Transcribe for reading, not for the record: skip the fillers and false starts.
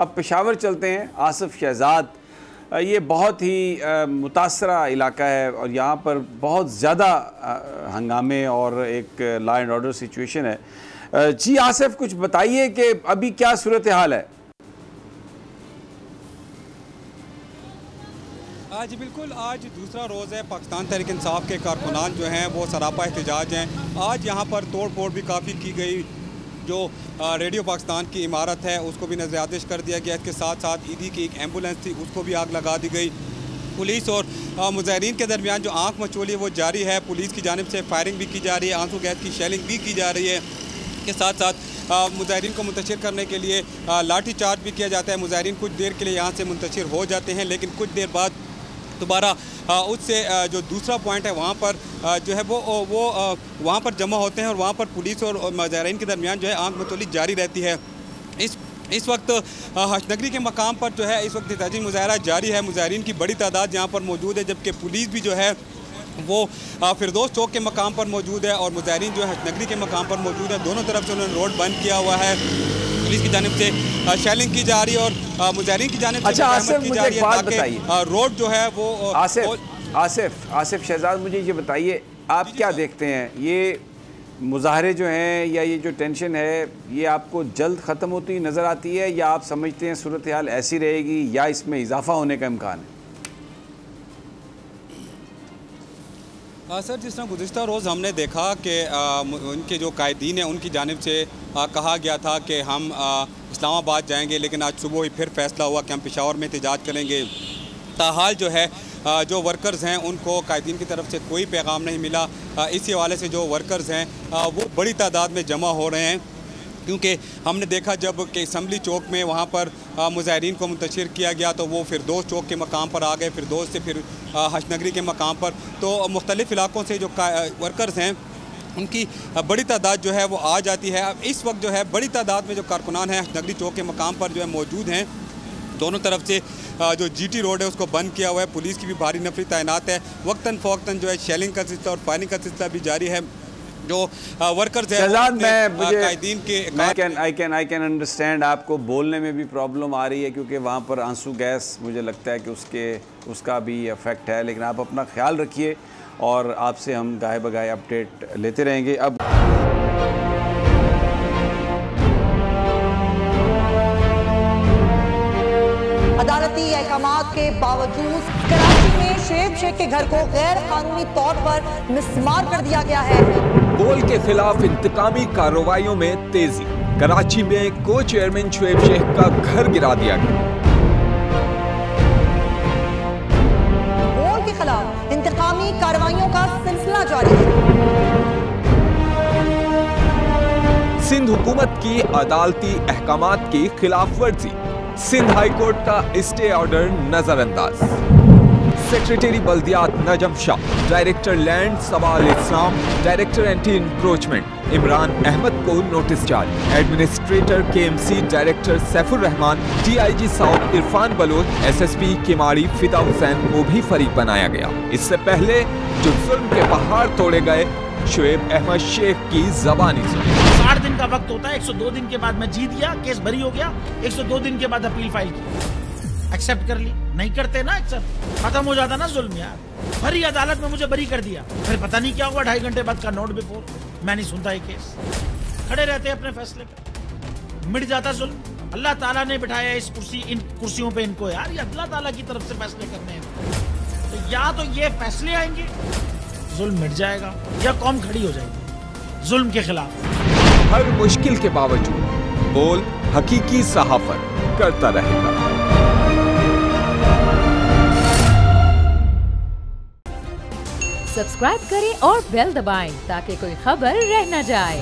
अब पेशावर चलते हैं। आसिफ शहजाद, ये बहुत ही मुतासरा इलाका है और यहाँ पर बहुत ज़्यादा हंगामे और एक लॉ एंड ऑर्डर सिचुएशन है। जी आसिफ, कुछ बताइए कि अभी क्या सूरत हाल है? जी बिल्कुल, आज दूसरा रोज़ है। पाकिस्तान तहरीक इंसाफ के कारकुनान जो हैं वो सरापा एहतजाज हैं। आज यहाँ पर तोड़ फोड़ भी काफ़ी की गई। जो रेडियो पाकिस्तान की इमारत है उसको भी नज़र आतिश कर दिया गया। इसके साथ साथ ईदी की एक एम्बुलेंस थी उसको भी आग लगा दी गई। पुलिस और मुजाहिरीन के दरमियान जो आंख मचोली है वो जारी है। पुलिस की जानिब से फायरिंग भी की जा रही है, आंसू गैस की शेलिंग भी की जा रही है। के साथ साथ मुजाहिरीन को मुंतशिर करने के लिए लाठी चार्ज भी किया जाता है। मुजाहिरीन कुछ देर के लिए यहाँ से मुंतशिर हो जाते हैं, लेकिन कुछ देर बाद दोबारा उससे जो दूसरा पॉइंट है वहाँ पर जो है वो वहाँ पर जमा होते हैं और वहाँ पर पुलिस और मुजाहिरीन के दरमियान जो है आंख मचोली जारी रहती है। इस वक्त हशनगरी के मकाम पर जो है इस वक्त एहतजाजी मुजाहरा जारी है। मुजाहिरीन की बड़ी तादाद यहाँ पर मौजूद है, जबकि पुलिस भी जो है वो फिरदौस चौक के मकाम पर मौजूद है और मुजाहिरीन जो है हशनगरी के मकाम पर मौजूद है। दोनों तरफ से उन्होंने रोड बंद किया हुआ है। पुलिस की जानिब से शेलिंग की जा रही है और मुजाहिरीन की जानिब से अच्छा आसिफ, मुझे एक बात बताइए, रोड जो है वो आसिफ शहजाद, मुझे ये बताइए, आप क्या देखते हैं, ये मुजाहरे जो हैं या ये जो टेंशन है ये आपको जल्द ख़त्म होती नज़र आती है या आप समझते हैं सूरत हाल ऐसी रहेगी या इसमें इजाफा होने का इम्कान है? सर, जिस तरह गुज़िश्ता रोज़ हमने देखा कि उनके जो कायदीन हैं उनकी जानिब से कहा गया था कि हम इस्लामाबाद जाएंगे, लेकिन आज सुबह ही फिर फैसला हुआ कि हम पेशावर में एहतजाज करेंगे। ताहाल जो है जो वर्कर्स हैं उनको कायदीन की तरफ से कोई पैगाम नहीं मिला। इसी हवाले से जो वर्कर्स हैं वो बड़ी तादाद में जमा हो रहे हैं, क्योंकि हमने देखा जब कि असम्बली चौक में वहाँ पर मुजाहिरीन को मुंतशिर किया गया तो वो फिरदौस चौक के मकाम पर आ गए, फिरदौस से फिर हशनगरी के मकाम पर। तो मुख्तलिफ़ इलाकों से जो वर्कर्स हैं उनकी बड़ी तादाद जो है वो आ जाती है। अब इस वक्त जो है बड़ी तादाद में जो कारकुनान हैं हशनगरी चौक के मकाम पर जो है मौजूद हैं। दोनों तरफ से जो जीटी रोड है उसको बंद किया हुआ है। पुलिस की भी भारी नफरी तैनात है। वक्तन फ़ौक्तन जो है शेलिंग का सिलसिला और फायरिंग का सिलसिला भी जारी है। जो वर्कर्स हैं आई कैन अंडरस्टैंड आपको बोलने में भी प्रॉब्लम आ रही है क्योंकि वहाँ पर आंसू गैस मुझे लगता है कि उसका भी इफ़ेक्ट है, लेकिन आप अपना ख्याल रखिए और आपसे हम गाहे बगाहे अपडेट लेते रहेंगे। अब अदालती अहकामात के बावजूद कराची में शुएब शेख के घर को गैर कानूनी तौर पर मिसमार कर दिया गया है। बोल के खिलाफ इंतकामी कार्रवाइयों में तेजी। कराची में को चेयरमैन शुएब शेख का घर गिरा दिया गया। बोल के खिलाफ इंतकामी कार्रवाइयों का सिलसिला जारी है। सिंध हुकूमत की अदालती अहकामात की खिलाफ वर्जी। सिंध हाई कोर्ट का स्टे ऑर्डर नजरअंदाज। सेक्रेटरी बल्दियात Najam Shah, director land Sawal Islam, director anti encroachment Imran Ahmed को नोटिस जारी। Administrator KMC director Saifur Rahman, DIG South Irfan Baloch, SSP Keamari Fida Hussain को भी फरीक बनाया गया। इससे पहले जो जुल्म के पहाड़ तोड़े गए, शुएब अहमद शेख की जबानी सुनी। 60 दिन का वक्त होता है, 102 दिन के बाद मैं जीत गया, केस बरी हो गया, 102 दिन के बाद अपील फाइल की, एक्सेप्ट कर ली। नहीं करते ना एक्सेप्ट, खत्म हो जाता ना जुल्म यार। भरी अदालत में मुझे बरी कर दिया, फिर पता नहीं क्या हुआ, 2.5 घंटे बाद का नोट बिफोर, मैं नहीं सुनता ये केस। खड़े रहते अपने फैसले पे, मिट जाता जुल्म। अल्लाह ताला ने बिठाया इस इन कुर्सियों पे इनको यार, ये अल्लाह ताला की तरफ से फैसले करने हैं। तो या तो ये फैसले आएंगे, जुल्म मिट जाएगा, या कौम खड़ी हो जाएगी जुल्म के खिलाफ। हर मुश्किल के बावजूद बोल हकीकी सहाफत करता रहेगा। सब्सक्राइब करें और बेल दबाएं ताकि कोई खबर रह न जाए।